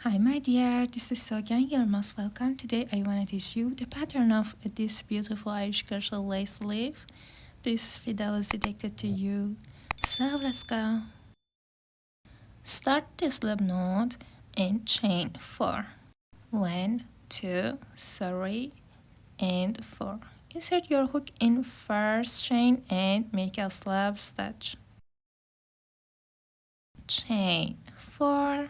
Hi my dear, this is Sogan. You're most welcome. Today I want to teach you the pattern of this beautiful Irish crochet lace sleeve. This video is dedicated to you. So let's go. Start the slip knot and chain 4. 1, 2, 3, and 4. Insert your hook in first chain and make a slip stitch. Chain 4.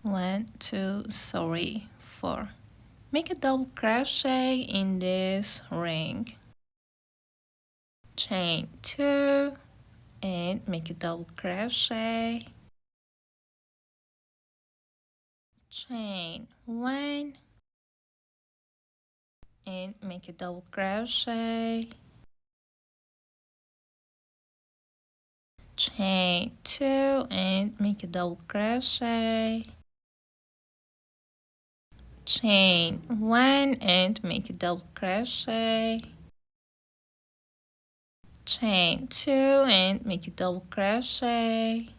1, 2, 3, 4. Make a double crochet in this ring. Chain 2 and make a double crochet. Chain 1 and make a double crochet. Chain 2 and make a double crochet. Chain 1 and make a double crochet. Chain 2 and make a double crochet.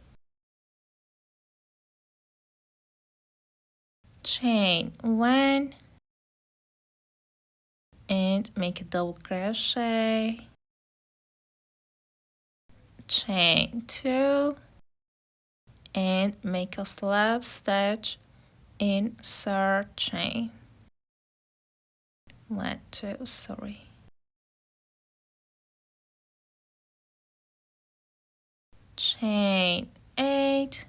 Chain 1 and make a double crochet. Chain 2 and make a slip stitch in third chain. 1, 2, 3. Chain 8.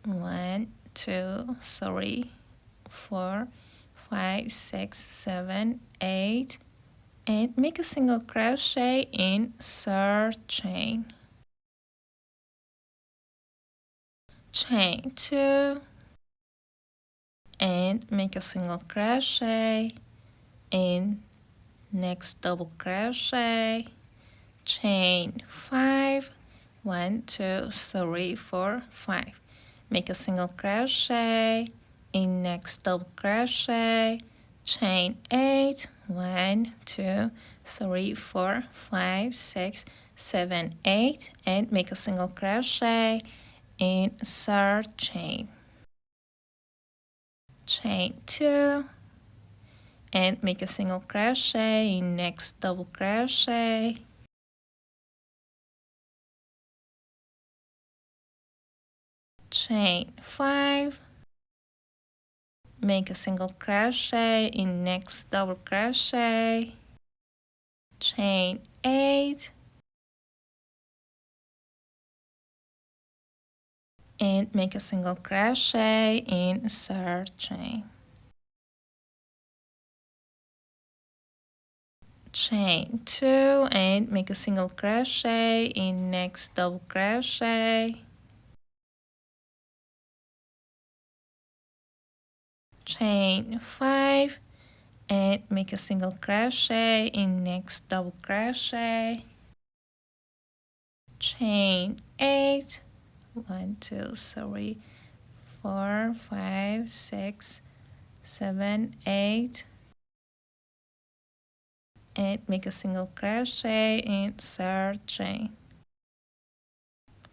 1, 2, 3, 4, 5, 6, 7, 8, and make a single crochet in third chain. Chain 2 and make a single crochet in next double crochet. Chain 5. 1, 2, 3, 4, 5. Make a single crochet in next double crochet. Chain 8. 1, 2, 3, 4, 5, 6, 7, 8, and make a single crochet in third chain. Chain 2 and make a single crochet in next double crochet. Chain 5, make a single crochet in next double crochet. Chain 8 and make a single crochet in third chain. Chain 2 and make a single crochet in next double crochet. Chain 5 and make a single crochet in next double crochet. Chain 8. 1, 2, 3, 4, 5, 6, 7, 8, and make a single crochet in third chain.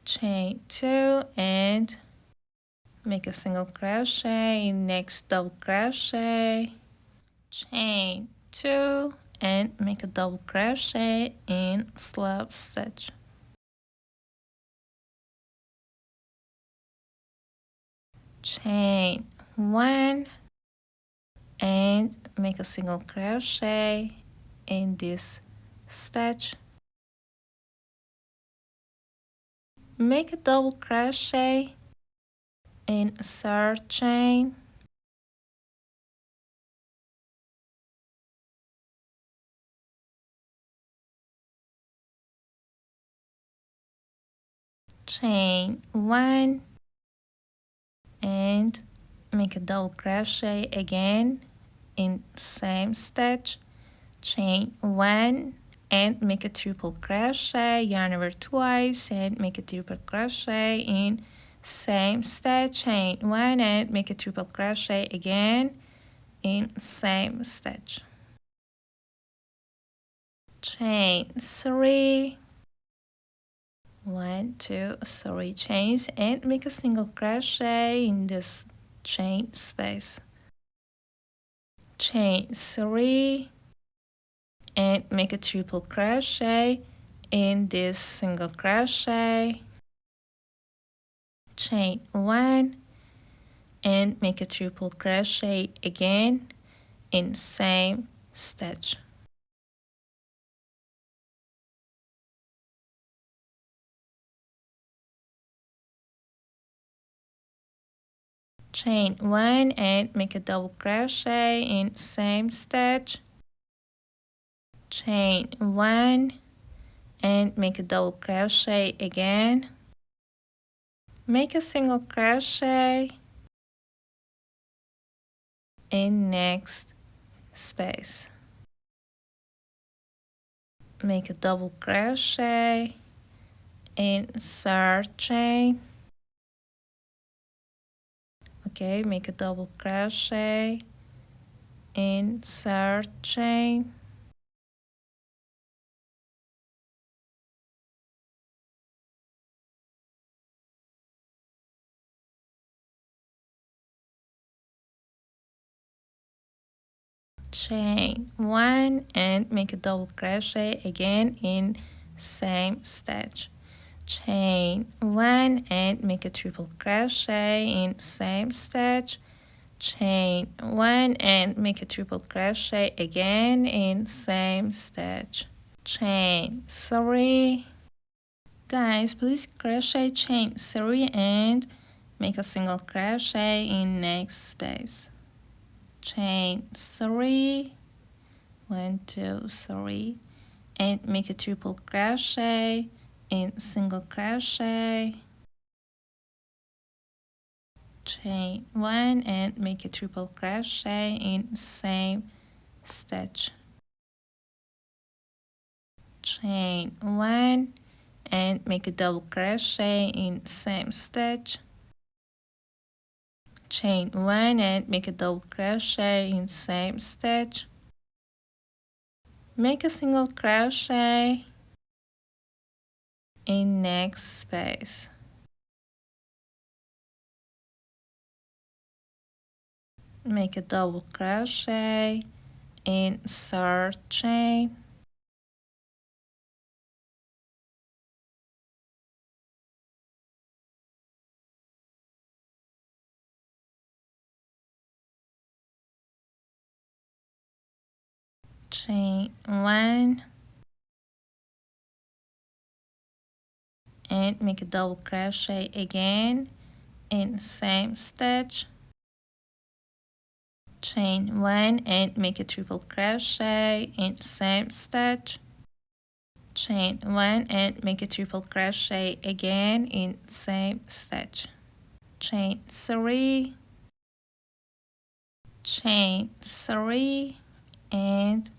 Chain 2 and make a single crochet in next double crochet. Chain 2 and make a double crochet in slip stitch. Chain 1 and make a single crochet in this stitch. Make a double crochet in third chain. Chain 1 and make a double crochet again in same stitch. Chain 1 and make a triple crochet, yarn over twice and make a triple crochet in same stitch. Chain 1 and make a triple crochet again in same stitch. Chain 3. 1 2 3 chains and make a single crochet in this chain space, chain 3 and make a triple crochet in this single crochet, chain 1 and make a triple crochet again in same stitch, chain 1 and make a double crochet in same stitch, chain 1 and make a double crochet again, make a single crochet in next space, make a double crochet in third chain, okay, make a double crochet in third chain, chain 1 and make a double crochet again in same stitch, chain 1 and make a triple crochet in same stitch, chain 1 and make a triple crochet again in same stitch, chain 3. Guys, please crochet chain 3 and make a single crochet in next space, chain 3, 1 2 3 and make a triple crochet in single crochet, chain 1 and make a triple crochet in same stitch, chain 1 and make a double crochet in same stitch, chain 1 and make a double crochet in same stitch, make a single crochet in next space, make a double crochet in third chain, chain 1 and make a double crochet again in same stitch, chain 1 and make a triple crochet in same stitch, chain 1 and make a triple crochet again in same stitch, chain 3, chain 3 and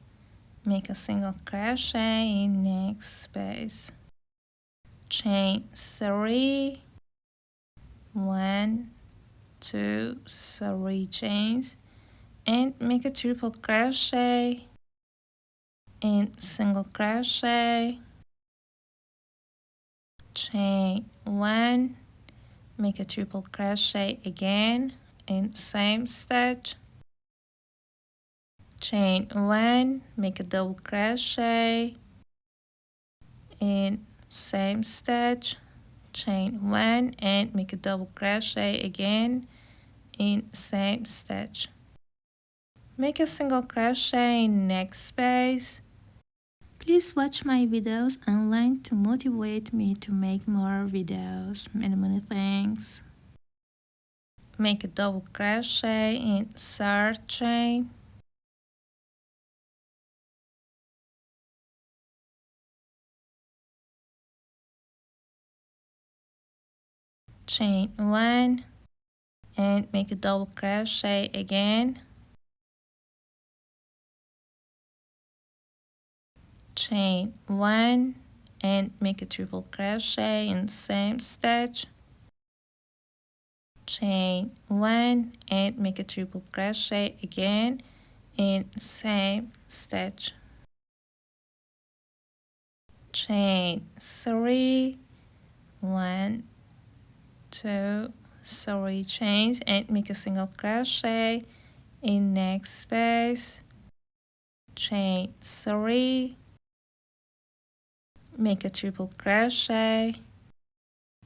make a single crochet in next space, chain 3, 1 2 3 chains and make a triple crochet in single crochet, chain 1, make a triple crochet again in same stitch, chain 1, make a double crochet in same stitch, chain 1 and make a double crochet again in same stitch, make a single crochet in next space. Please watch my videos online to motivate me to make more videos. Many thanks. Make a double crochet in third chain, chain 1 and make a double crochet again, chain 1 and make a triple crochet in same stitch, chain 1 and make a triple crochet again in same stitch, chain 3 1, 2, 3 chains and make a single crochet in next space, chain 3, make a triple crochet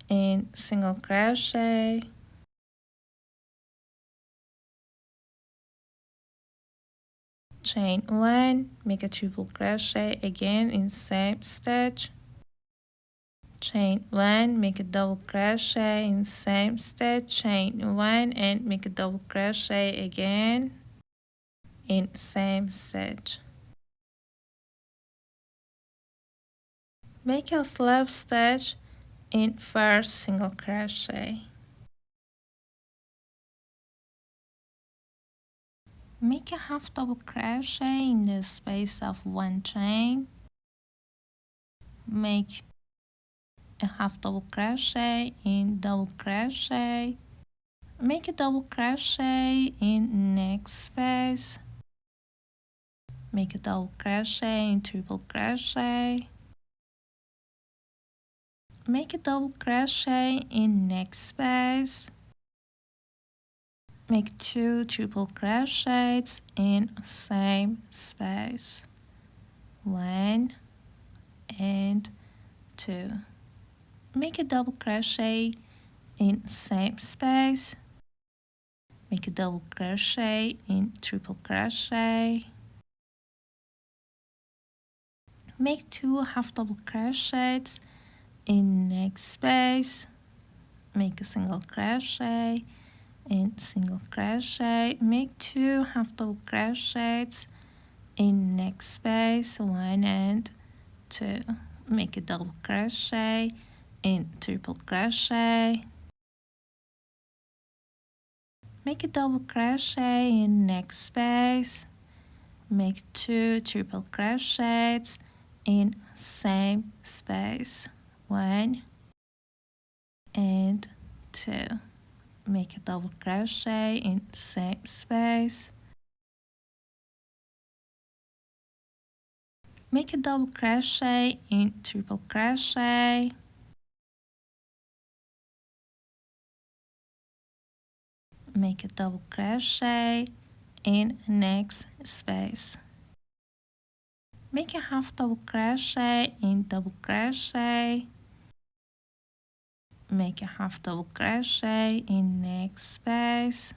and single crochet, chain 1, make a triple crochet again in same stitch, chain 1, make a double crochet in same stitch, chain 1 and make a double crochet again in same stitch. Make a slip stitch in first single crochet. Make a half double crochet in the space of one chain. Make a half double crochet in double crochet. Make a double crochet in next space. Make a double crochet in triple crochet. Make a double crochet in next space. Make 2 triple crochets in same space. 1 and 2. Make a double crochet in same space. Make a double crochet in triple crochet. Make 2 half double crochets in next space. Make a single crochet and single crochet. Make 2 half double crochets in next space, 1 and 2. Make a double crochet and triple crochet. Make a double crochet in next space. Make 2 triple crochets in same space, 1 and 2. Make a double crochet in same space. Make a double crochet in triple crochet. Make a double crochet in next space. Make a half double crochet in double crochet. Make a half double crochet in next space.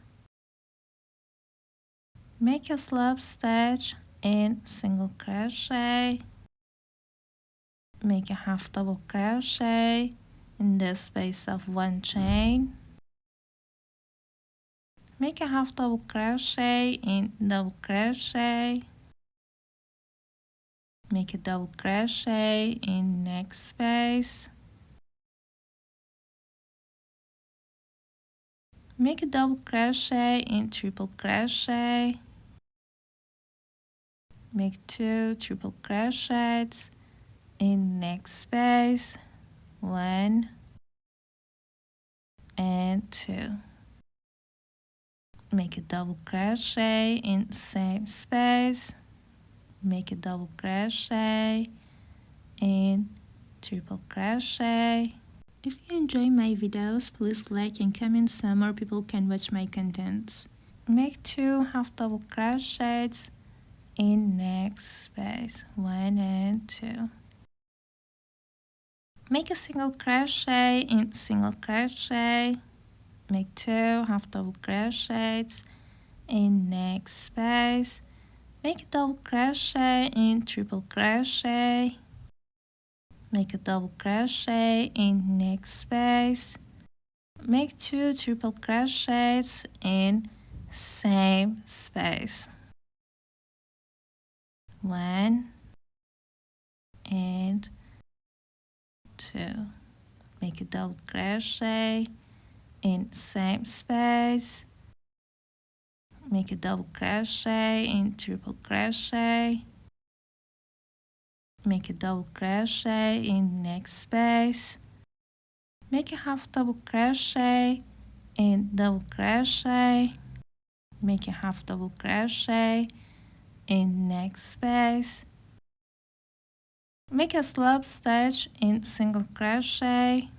Make a slip stitch and single crochet. Make a half double crochet in the space of one chain. Make a half double crochet in double crochet. Make a double crochet in next space. Make a double crochet in triple crochet. Make 2 triple crochets in next space, 1 and 2. Make a double crochet in same space. Make a double crochet and triple crochet. If you enjoy my videos, please like and comment so more people can watch my contents. Make 2 half double crochets in next space, 1 and 2. Make a single crochet in single crochet. Make 2 half double crochets in next space. Make a double crochet in triple crochet. Make a double crochet in next space. Make 2 triple crochets in same space, 1 and 2. Make a double crochet in same space. Make a double crochet in triple crochet. Make a double crochet in next space. Make a half double crochet and double crochet. Make a half double crochet in next space. Make a slip stitch in single crochet.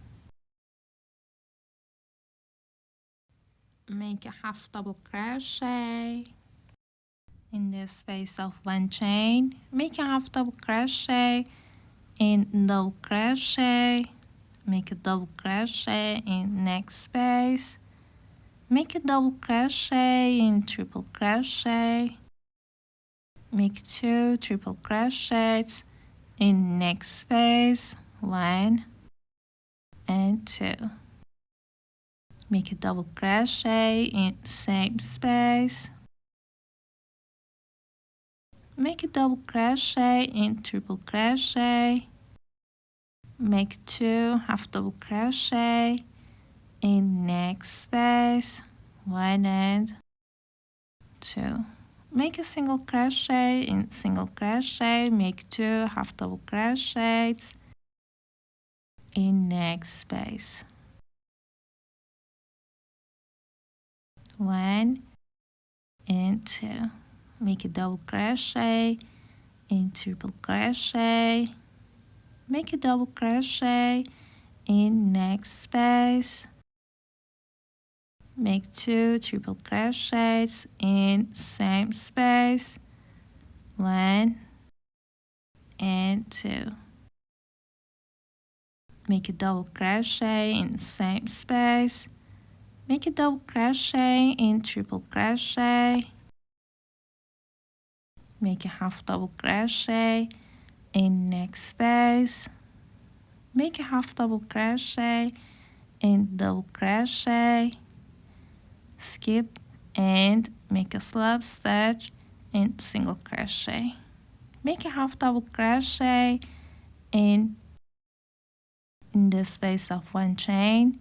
make a half double crochet in the space of one chain, make a half double crochet in double crochet, make a double crochet in next space, make a double crochet in triple crochet, make 2 triple crochets in next space, 1 and 2. Make a double crochet in same space, make a double crochet in triple crochet, make 2 half double crochet in next space, 1 and 2. Make a single crochet in single crochet, make 2 half double crochets in next space, 1 and 2. Make a double crochet in triple crochet, make a double crochet in next space, make 2 triple crochets in same space, 1 and 2. Make a double crochet in same space, make a double crochet in triple crochet, make a half double crochet in next space, make a half double crochet in double crochet, skip and make a slip stitch in single crochet, make a half double crochet in the space of one chain,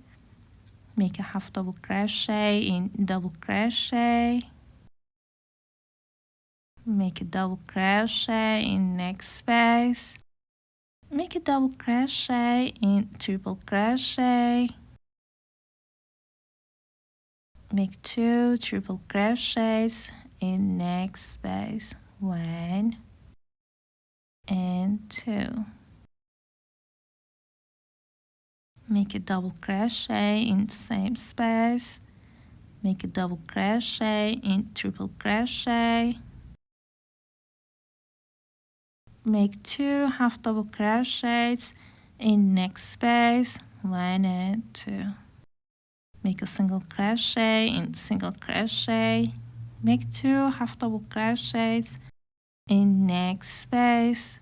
make a half double crochet in double crochet, make a double crochet in next space, make a double crochet in triple crochet, make 2 triple crochets in next space, 1 and 2. Make a double crochet in same space, make a double crochet in triple crochet, make 2 half double crochets in next space, 1 and 2. Make a single crochet in single crochet, make 2 half double crochets in next space,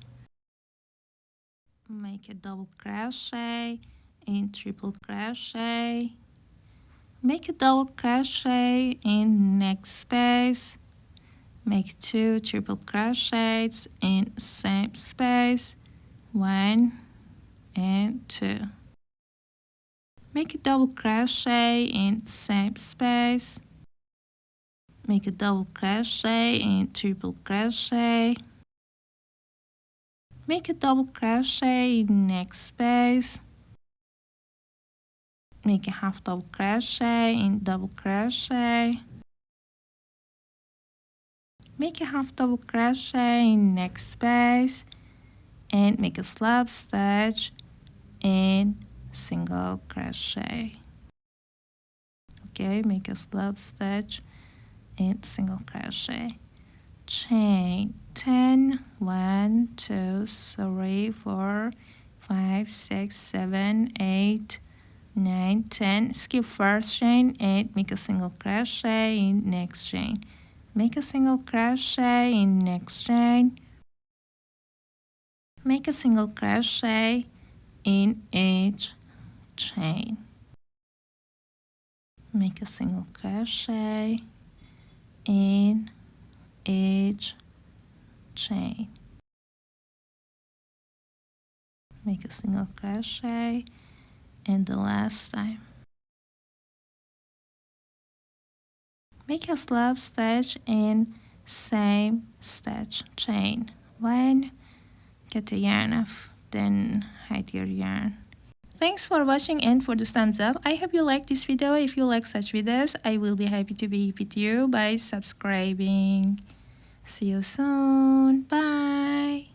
make a double crochet in triple crochet, make a double crochet in next space, make 2 triple crochets in same space, 1 and 2. Make a double crochet in same space, make a double crochet in triple crochet, make a double crochet in next space, make a half double crochet in double crochet, make a half double crochet in next space, and make a slip stitch in single crochet. Okay, make a slip stitch in single crochet, chain 10, 1 2 3 4 5 6 7 8 9 10. Skip first chain and make a single crochet in next chain, make a single crochet in next chain, make a single crochet in each chain, make a single crochet in each chain, make a single crochet, and the last time make a slip stitch in same stitch chain, 1, get the yarn off, then hide your yarn. Thanks for watching and for the thumbs up. I hope you like this video. If you like such videos, I will be happy to be with you by subscribing. See you soon. Bye.